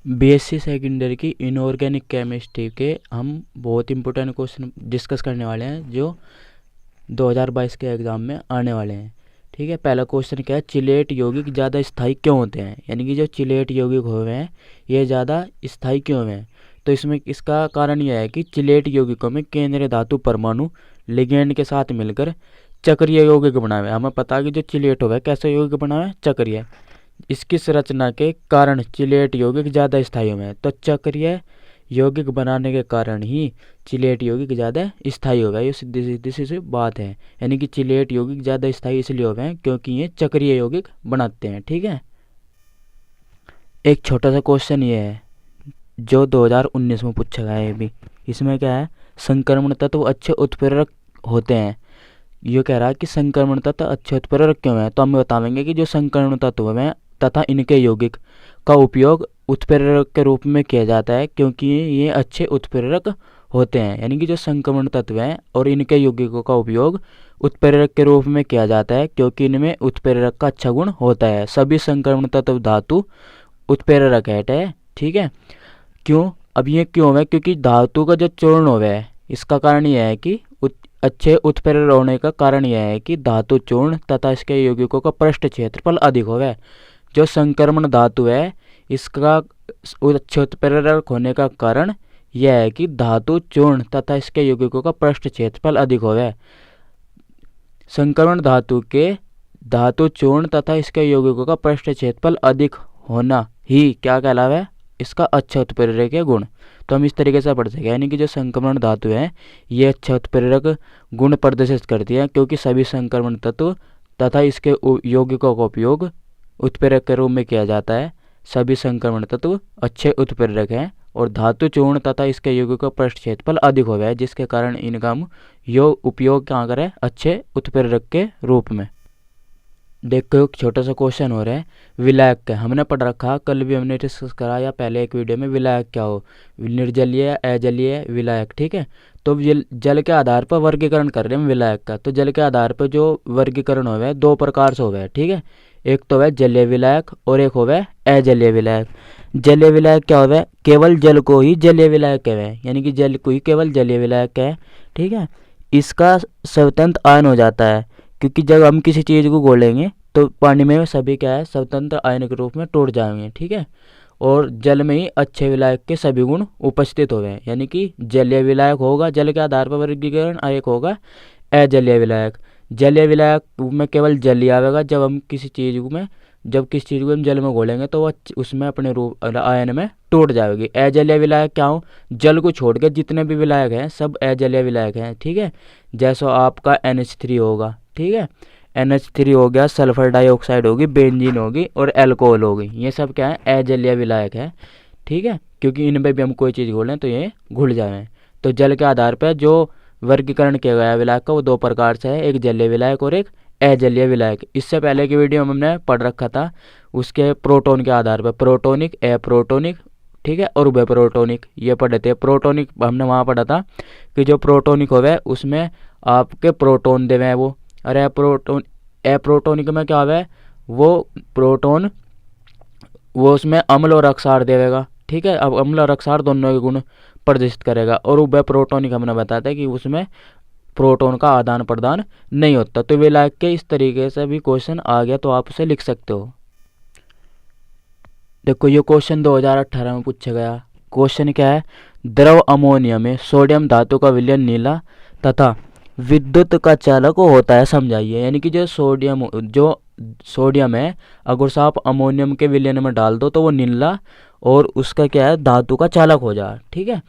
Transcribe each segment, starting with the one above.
BSc secondary की inorganic chemistry के हम बहुत इंपॉर्टेंट क्वेश्चन डिस्कस करने वाले हैं जो 2022 के एग्ज़ाम में आने वाले हैं। ठीक है, पहला क्वेश्चन क्या है, चिलेट यौगिक ज़्यादा स्थायी क्यों होते हैं, यानी कि जो चिलेट यौगिक हुए हैं ये ज़्यादा स्थायी क्यों हुए हैं। तो इसमें इसका कारण यह है कि चिलेट यौगिकों में केंद्रीय धातु परमाणु लिगेंड के साथ मिलकर चक्रीय यौगिक बनाए हुए हैं। हमें पता है कि जो चिलेट हुआ है कैसे यौगिक बना हुआ है, चक्रीय। इसकी संरचना के कारण चिलेट यौगिक ज़्यादा स्थायी हुए हैं। तो चक्रीय यौगिक बनाने के कारण ही चिलेट यौगिक ज़्यादा स्थायी हो गए। ये सीधी सीधी सी बात है, यानी कि चिलेट यौगिक ज़्यादा स्थायी इसलिए हो गए हैं क्योंकि ये चक्रीय यौगिक बनाते हैं। ठीक है, एक छोटा सा क्वेश्चन ये है जो 2019 में पूछा गया है भी। इसमें क्या है, संक्रमण तत्व अच्छे उत्प्रेरक होते हैं। ये कह रहा है कि संक्रमण तत्व अच्छे उत्प्रेरक क्यों है। तो हम बताएंगे कि जो संक्रमण तत्व हैं तथा इनके यौगिक का उपयोग उत्प्रेरक के रूप में किया जाता है क्योंकि ये अच्छे उत्प्रेरक होते हैं। यानी कि जो संक्रमण तत्व हैं और इनके यौगिकों का उपयोग उत्प्रेरक के रूप में किया जाता है क्योंकि इनमें उत्प्रेरक का अच्छा गुण होता है। सभी संक्रमण तत्व धातु उत्प्रेरक है। ठीक है, क्यों, अब ये क्यों है, क्योंकि धातु का जो चूर्ण हो है इसका कारण यह है कि अच्छे उत्प्रेरक होने का कारण यह है कि धातु चूर्ण तथा इसके यौगिकों का पृष्ठ क्षेत्रफल अधिक हो है। जो संक्रमण धातु है इसका अच्छे उत्प्रेरक होने का कारण यह है कि धातु चूर्ण तथा इसके यौगिकों का पृष्ठ क्षेत्रफल अधिक हो है। संक्रमण धातु के धातु चूर्ण तथा इसके यौगिकों का पृष्ठ क्षेत्रफल अधिक होना ही क्या कहलावा है, इसका अच्छा उत्प्रेरक है गुण। तो हम इस तरीके से पढ़ सकें, यानी कि जो संक्रमण धातु है ये अच्छा उत्प्रेरक गुण प्रदर्शित करती है क्योंकि सभी संक्रमण तत्व तथा इसके यौगिकों का उपयोग उत्प्रेरक के रूप में किया जाता है। सभी संक्रमण तत्व अच्छे उत्प्रेरक हैं और धातु चूर्ण तथा इसके यौगिकों का पृष्ठ क्षेत्रफल अधिक हो गया है जिसके कारण इनका हम उपयोग क्या करें, अच्छे उत्प्रेरक के रूप में। देखो एक छोटा सा क्वेश्चन हो रहा है विलायक का। हमने पढ़ रखा, कल भी हमने डिस्कस करा या पहले एक वीडियो में, विलायक क्या हो, निर्जलीय या अजलीय विलायक। ठीक है, तो जल के आधार पर वर्गीकरण कर रहे हैं विलायक का। तो जल के आधार पर जो वर्गीकरण हो है दो प्रकार से हो है। ठीक है, एक तो है जलीय विलायक और एक हो है अजलीय विलायक। जलीय विलायक क्या हो है, केवल जल को ही जलीय विलायक कहे, यानी कि जल को ही केवल जलीय विलायक है। ठीक है, इसका स्वतंत्र आयन हो जाता है क्योंकि जब हम किसी चीज़ को घोलेंगे तो पानी में सभी क्या है, स्वतंत्र आयन के रूप में टूट जाएंगे। ठीक है, और जल में ही अच्छे विलायक के सभी गुण उपस्थित हो गए, यानी कि जलीय विलायक होगा जल के आधार पर वर्गीकरण, एक होगा अजलीय विलायक। जलीय विलायक में केवल जल ही आएगा। जब हम किसी चीज़ को हम जल में घोलेंगे तो वह उसमें अपने रूप आयन में टूट जाएगी। अजलीय विलायक क्या हो, जल को छोड़ के जितने भी विलायक हैं सब अजलीय विलायक हैं। ठीक है, जैसा आपका NH3 होगा। ठीक है, NH3 हो गया, सल्फर डाइऑक्साइड होगी, बेंजीन होगी और एल्कोहल होगी, ये सब क्या है, अजलीय विलायक है। ठीक है, क्योंकि इनमें भी हम कोई चीज़ घोलें तो ये घुल जाए। तो जल के आधार पर जो वर्गीकरण किया गया विलायक का वो दो प्रकार से है, एक जलीय विलायक और एक अजलीय विलायक। इससे पहले की वीडियो में हमने पढ़ रखा था उसके प्रोटोन के आधार पर, प्रोटोनिक, अप्रोटोनिक, ठीक है, और उभय प्रोटोनिक, ये पढ़े थे। प्रोटोनिक हमने वहाँ पढ़ा था कि जो प्रोटोनिक हो गए उसमें आपके प्रोटोन देवे हैं वो, और अप्रोटोनिक में क्या है, वो प्रोटोन वो उसमें अम्ल और अक्षार देवेगा। ठीक है, अब अम्ल और अक्षार दोनों के गुण प्रदर्शित करेगा। और उभय प्रोटोनिक हमने बताया था कि उसमें प्रोटोन का आदान प्रदान नहीं होता। तो विलायक के इस तरीके से भी क्वेश्चन आ गया तो आप उसे लिख सकते हो। देखो ये क्वेश्चन 2018 में पूछा गया। क्वेश्चन क्या है, द्रव अमोनिया में सोडियम धातु का विलयन नीला तथा विद्युत का चालक होता है, समझाइए। यानी कि जो सोडियम है अगर से आप अमोनियम के विलयन में डाल दो तो वो नीला और उसका क्या है, धातु का चालक हो जाए। ठीक है,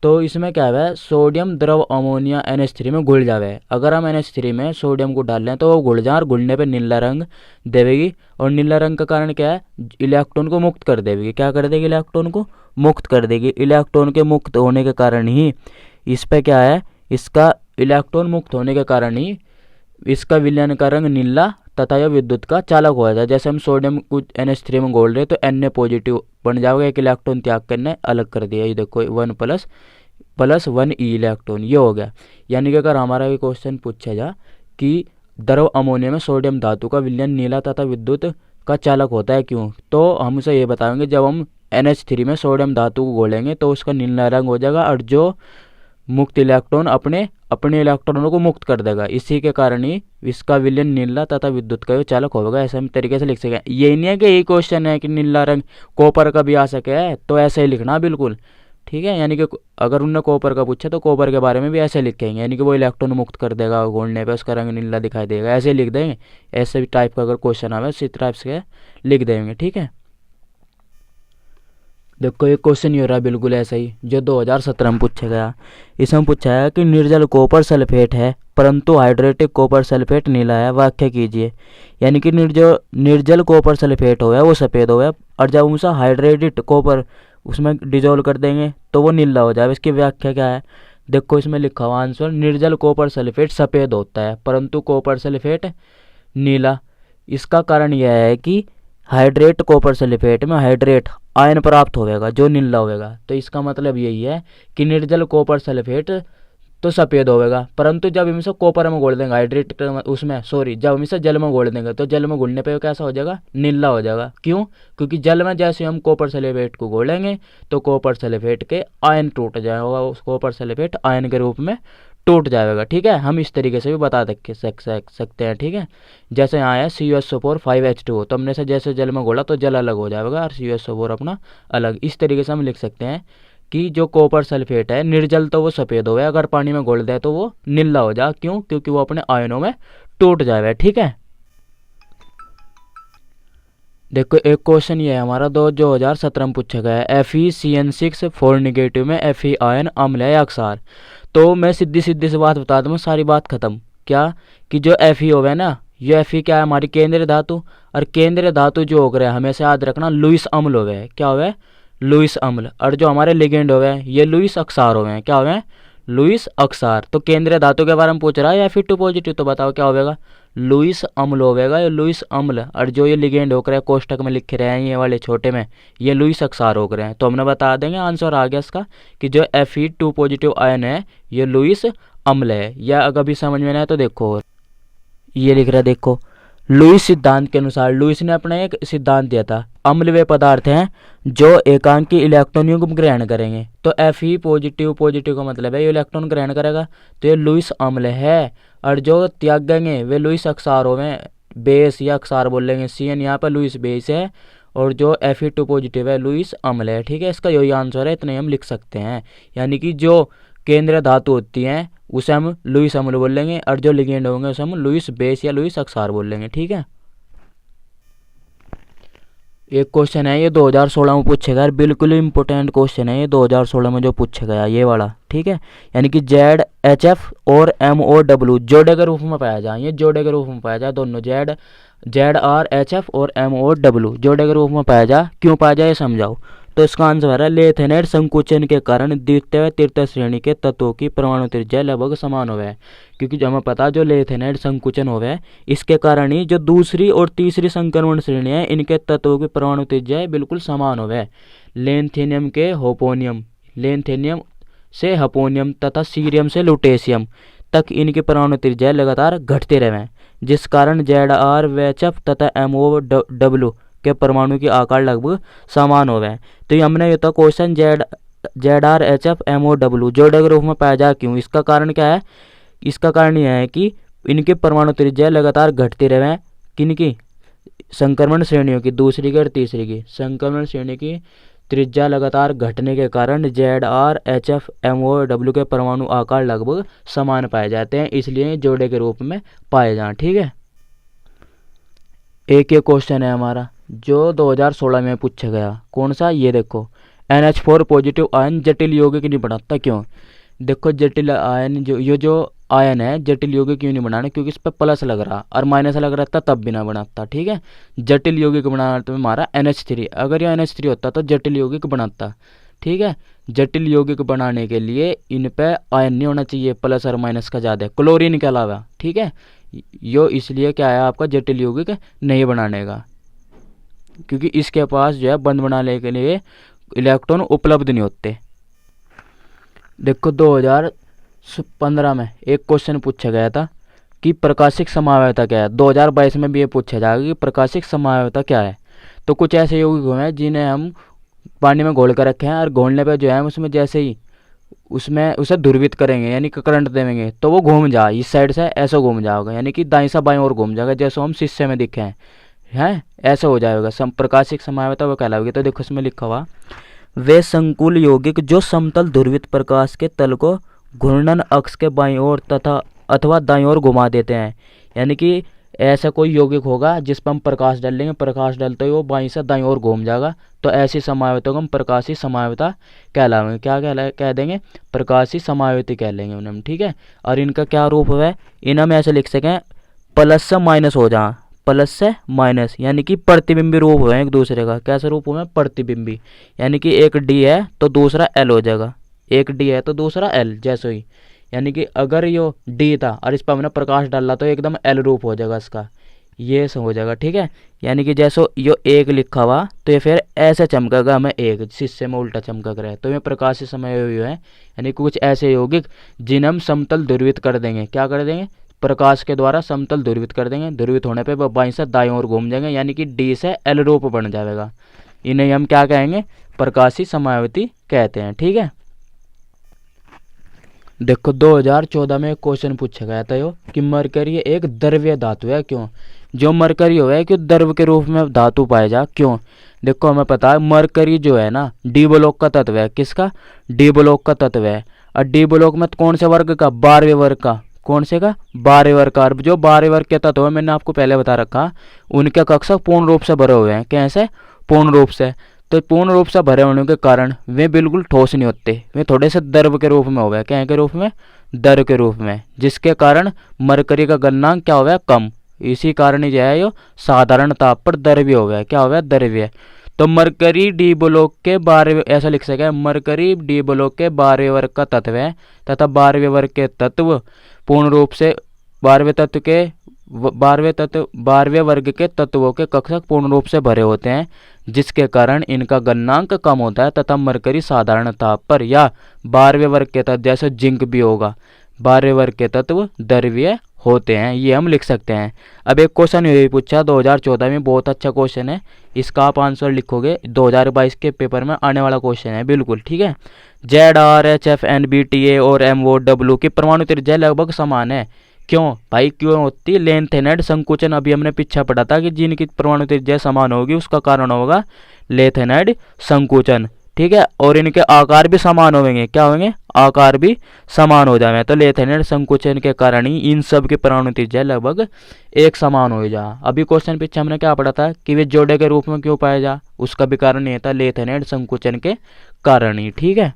तो इसमें क्या है, सोडियम द्रव अमोनिया NH3 में घुल जावे। अगर हम NH3 में सोडियम को डाल लें तो वो घुल जाए और घुलने पे नीला रंग देवेगी। और नीला रंग का कारण क्या है, इलेक्ट्रॉन को मुक्त कर देगी। क्या कर देगी, इलेक्ट्रॉन को मुक्त कर देगी। इलेक्ट्रॉन के मुक्त होने के कारण ही इस पे क्या है, इसका इलेक्ट्रॉन मुक्त होने के कारण ही इसका विलयन का रंग नीला तथा यह विद्युत का चालक हो जाता है। जैसे हम सोडियम को NH3 में घोल रहे तो Na पॉजिटिव बन जाएगा, एक इलेक्ट्रॉन त्याग करने अलग कर दिया। ये देखो 1+1 E इलेक्ट्रॉन, ये हो गया। यानी कि अगर हमारा ये क्वेश्चन पूछा जा कि द्रव अमोनिया में सोडियम धातु का विलयन नीला तथा विद्युत का चालक होता है क्यों, तो हम उसे ये बताएंगे जब हम NH3 में सोडियम धातु को घोलेंगे तो उसका नीला रंग हो जाएगा, और जो मुक्त इलेक्ट्रॉन अपने अपने इलेक्ट्रॉनों को मुक्त कर देगा। इसी के कारण ही इसका विलयन नीला तथा विद्युत का चालक होगा। ऐसे हम तरीके से लिख सकें। ये नहीं है कि यही क्वेश्चन है कि नीला रंग कॉपर का भी आ सके है, तो ऐसे ही लिखना बिल्कुल, ठीक है। यानी कि अगर उनने कॉपर का पूछा तो कॉपर के बारे में भी ऐसे लिखेंगे, यानी कि वो इलेक्ट्रॉन मुक्त कर देगा घोलने पे, उसका रंग नीला दिखाई देगा, ऐसे लिख देंगे। ऐसे भी टाइप का अगर क्वेश्चन आवे इसी टाइप से लिख देंगे, ठीक है। देखो एक क्वेश्चन ये हो रहा है बिल्कुल ऐसा ही, जो 2017 में पूछा गया। इसमें पूछा है कि निर्जल कॉपर सल्फेट है परंतु हाइड्रेटिक कॉपर सल्फेट नीला है, व्याख्या कीजिए। यानी कि निर्जल कॉपर सल्फेट हो है वो सफ़ेद हो है, और जब उनसे हाइड्रेटेड कॉपर उसमें डिजोल्व कर देंगे तो वो नीला हो जाए। इसकी व्याख्या क्या है? देखो इसमें लिखा हुआ आंसर, निर्जल कॉपर सल्फेट सफ़ेद होता है परंतु कॉपर सल्फेट नीला। इसका कारण यह है कि हाइड्रेट कॉपर सल्फेट में हाइड्रेट आयन प्राप्त होगा जो नीला होगा। तो इसका मतलब यही है कि निर्जल कॉपर सल्फेट तो सफ़ेद होगा, परंतु जब हम इसे कॉपर में घोल देंगे हाइड्रेट उसमें जब हम इसे जल में घोल देंगे तो जल में घुलने पे कैसा हो जाएगा? नीला हो जाएगा। क्यों? क्योंकि जल में जैसे हम कॉपर सल्फेट को घोलेंगे तो कॉपर सल्फेट के आयन टूट जाएगा, उस कॉपर सल्फेट आयन के रूप में टूट जाएगा, ठीक है। हम इस तरीके से भी बता सकते हैं, ठीक है। जैसे यहाँ है CuSO4 5H2O, तो हमने से जैसे जल में घोला तो जल अलग हो जाएगा और CuSO4 अपना अलग। इस तरीके से हम लिख सकते हैं कि जो कॉपर सल्फेट है निर्जल तो वो सफ़ेद हो गया, अगर पानी में घोल दे तो वो नीला हो जाए। क्यों? क्योंकि वो अपने आयनों में टूट जाएगा, ठीक है। देखो एक क्वेश्चन ये है हमारा 2017 में पूछा गया है, FeCN6 4 निगेटिव में Fe आयन अम्ल है या क्षार। तो मैं सीधी सीधी से बात बता दूँ, सारी बात खत्म। क्या कि जो Fe होगा ना, ये Fe क्या है? हमारी केंद्रीय धातु, और केंद्रीय धातु जो हो गया हमेशा याद रखना लुईस अम्ल हो गए। क्या हो गए? लुईस अम्ल। और जो हमारे लिगेंड हो गए ये लुईस अक्षार हो गए। क्या हो गए? लुईस अक्षार। तो केंद्रीय धातु के बारे में पूछ रहा है Fe2 पॉजिटिव, तो बताओ क्या होगा? लुईस अम्ल होगा, ये लुईस अम्ल। और जो ये लिगेंड होकर है कोष्टक में लिखे रहे हैं ये वाले छोटे में, ये लुईस अक्षार हो रहे हैं। तो हमने बता देंगे आंसर आ गया इसका कि जो Fe2 पॉजिटिव आयन है ये लुईस अम्ल है। या अगर भी समझ में ना आए तो देखो ये लिख रहा है, देखो लुईस सिद्धांत के अनुसार, लुईस ने अपना एक सिद्धांत दिया था, अम्ल वे पदार्थ हैं जो एकांकी इलेक्ट्रॉन युग्म ग्रहण करेंगे। तो Fe पॉजिटिव का मतलब है ये इलेक्ट्रॉन ग्रहण करेगा, तो ये लुईस अम्ल है। और जो त्यागेंगे वे लुईस अक्षार होंगे, बेस या अक्षार बोल लेंगे। CN यहाँ पर लुईस बेस है, और जो Fe2 पॉजिटिव है लुईस अम्ल है, ठीक है। इसका यही आंसर है, इतने हम लिख सकते हैं। यानी कि जो केंद्रीय धातु होती हैं उसे हम लुईस अम्ल बोल लेंगे, और जो लिगेंड होंगे उसे हम लुईस बेस या लुईस अक्षार बोल लेंगे, ठीक है। एक क्वेश्चन है ये 2016 में पूछा गया, बिल्कुल इंपॉर्टेंट क्वेश्चन है ये 2016 में जो पूछा गया ये वाला, ठीक है। यानी कि ZHF और MOW जोड़े के रूप में पाया जाए, ये जोड़े के रूप में पाया जाए, दोनों ZRHF और MOW जोड़े के रूप में पाया जाए। क्यों पाया जाए ये समझाओ। तो इसका आंसर है लेथेनाइड संकुचन के कारण द्वितीय व तृतीय श्रेणी के तत्वों की परमाणु त्रिज्या लगभग समान हो है। क्योंकि जो हमें पता जो लेथेनाइड संकुचन हो है इसके कारण ही जो दूसरी और तीसरी संक्रमण श्रेणी है इनके तत्वों की परमाणु त्रिज्या बिल्कुल समान हो है। लेंथेनियम के होपोनियम, लेंथेनियम से हपोनियम तथा सीरियम से लुटेशियम तक इनकी परमाणु त्रिज्या लगातार घटते रहे, जिस कारण ZRHF तथा MOW के परमाणु की आकार लगभग समान हो गए। तो ये हमने ये तो क्वेश्चन ZRHF MOW जोड़े के रूप में पाया जाए क्यों, इसका कारण क्या है? इसका कारण यह है कि इनके परमाणु त्रिज्या लगातार घटती रहे। किनकी? संक्रमण श्रेणियों की, दूसरी की और तीसरी की। संक्रमण श्रेणी की त्रिज्या लगातार घटने के कारण ZRHF MOW के परमाणु आकार लगभग समान पाए जाते हैं, इसलिए जोड़े के रूप में पाए जाएं, ठीक है। एक ये क्वेश्चन है हमारा जो 2016 में पूछा गया, कौन सा? ये देखो NH4 पॉजिटिव आयन जटिल यौगिक नहीं बनाता, क्यों? देखो जटिल आयन जो आयन है जटिल यौगिक क्यों नहीं बनाना? क्योंकि इस पर प्लस लग रहा और माइनस लग रहा था तब भी ना बनाता, ठीक है। जटिल यौगिक बनाना तो हमारा NH3, अगर ये NH3 होता तो जटिल यौगिक बनाता, ठीक है। जटिल यौगिक बनाने के लिए इन पे आयन नहीं होना चाहिए प्लस और माइनस का ज़्यादा, क्लोरीन के अलावा, ठीक है। यो इसलिए क्या है आपका जटिल यौगिक नहीं बनाने का, क्योंकि इसके पास जो है बंध बनाने के लिए इलेक्ट्रॉन उपलब्ध नहीं होते। देखो 2015 में एक क्वेश्चन पूछा गया था कि प्रकाशिक समावयवता क्या है। 2022 में भी ये पूछा जाएगा कि प्रकाशिक समावयवता क्या है। तो कुछ ऐसे यौगिक हैं जिन्हें हम पानी में घोल कर रखे हैं, और घोलने पे जो है उसमें जैसे ही उसमें उसे ध्रुवित करेंगे यानी कि करंट देंगे तो वो घूम जा, इस साइड से ऐसा घूम जाएगा, यानी कि दाईं से बाईं ओर घूम जाएगा, जैसे हम शीशे में दिखे हैं ऐसा हो जाएगा। प्रकाशिक समावता वो कहलाएगी। तो देखो इसमें लिखा हुआ, वे संकुल यौगिक जो समतल ध्रुवित प्रकाश के तल को घूर्णन अक्ष के बाईं ओर तथा अथवा दाईं ओर घुमा देते हैं, यानी कि ऐसा कोई यौगिक होगा जिस पर हम प्रकाश डाल लेंगे, प्रकाश डालते हुए वो बाईं से दाईं ओर घूम जाएगा, तो ऐसी समावता को हम प्रकाशी समावता कहलाएंगे। क्या कह देंगे? प्रकाशी समावती कह लेंगे उन्हें हम, ठीक है। और इनका क्या रूप है? इन्हें हम ऐसे लिख सकें, प्लस से माइनस हो जा, प्लस से माइनस, यानी कि प्रतिबिंबी रूप है एक दूसरे का। कैसा रूप है? प्रतिबिंबी, यानी कि एक डी है तो दूसरा एल हो जाएगा, एक डी है तो दूसरा एल, जैसे ही, यानी कि अगर यो डी था और इस पर हमने प्रकाश डाला तो एकदम एल रूप हो जाएगा इसका, ये सब हो जाएगा, ठीक है। यानी कि जैसे यो एक लिखा हुआ तो ये फिर ऐसे चमकेगा, हमें एक शीशे में उल्टा चमक रहा है, तो ये प्रकाश समय है, यानी कुछ ऐसे यौगिक जिन्हें हम समतल ध्रुवित कर देंगे। क्या कर देंगे? प्रकाश के द्वारा समतल ध्रुवित कर देंगे। ध्रुवित होने पे बाईं से दाईं ओर घूम जाएंगे, यानी कि डी से एल रूप बन जाएगा। इन्हें हम क्या कहेंगे? प्रकाशी समावती कहते हैं, ठीक है। देखो 2014 में एक क्वेश्चन पूछा गया था यो कि मरकरी एक द्रव्य धातु है क्यों? जो मरकरी हो है कि द्रव के रूप में धातु पाया जा, क्यों? देखो हमें पता है मरकरी जो है ना डी ब्लॉक का तत्व है। किसका? डी ब्लॉक का तत्व है। और डी ब्लॉक में कौन से वर्ग का? 12वें वर्ग का। कौन से का? 12वें वर्ग का। जो 12वें वर्ग के तत्व है मैंने आपको पहले बता रखा, उनके कक्षक पूर्ण रूप से भरे हुए हैं। कैसे? पूर्ण रूप से। तो पूर्ण रूप से भरे होने के कारण वे बिल्कुल ठोस नहीं होते, वे थोड़े से द्रव के रूप में हो गए। क्या के रूप में? द्रव के रूप में, जिसके कारण मरकरी का गलनांक क्या हो गया? कम। इसी कारण ही जो है यो साधारण ताप पर द्रव्य हो गया। क्या हो गया? द्रव्य। तो मरकरी डी ब्लॉक के 12वें, ऐसा लिख सके, मरकरी डी ब्लॉक के 12वें वर्ग का तत्व है तथा 12वें वर्ग के तत्व पूर्ण रूप से 12वें वर्ग के तत्वों के कक्षक पूर्ण रूप से भरे होते हैं, जिसके कारण इनका गलनांक कम होता है तथा मरकरी साधारण ताप पर या 12वें वर्ग के तत्व जैसे जिंक भी होगा, 12वें वर्ग के तत्व द्रव्य होते हैं। ये हम लिख सकते हैं। अब एक क्वेश्चन ये पूछा 2014 में, बहुत अच्छा क्वेश्चन है, इसका आप आंसर लिखोगे 2022 के पेपर में आने वाला क्वेश्चन है बिल्कुल, ठीक है। ZR, HF, NB, TA और MOW की परमाणु त्रिज्या लगभग समान है। क्यों भाई? क्यों होती? लेंथेनाइड संकुचन, अभी हमने पीछे पढ़ा था कि जिनकी परमाणु त्रिज्या समान होगी उसका कारण होगा लेंथेनाइड संकुचन, ठीक है। और इनके आकार भी समान होंगे। क्या होंगे? आकार भी समान हो जाए, तो लेंथेनाइड संकुचन के कारण ही इन सब की परमाणु त्रिज्या लगभग एक समान हो जा। अभी क्वेश्चन पीछे हमने क्या पढ़ा था कि वे जोड़े के रूप में क्यों पाए जा, उसका भी कारण ये था लेंथेनाइड संकुचन के कारण ही, ठीक है।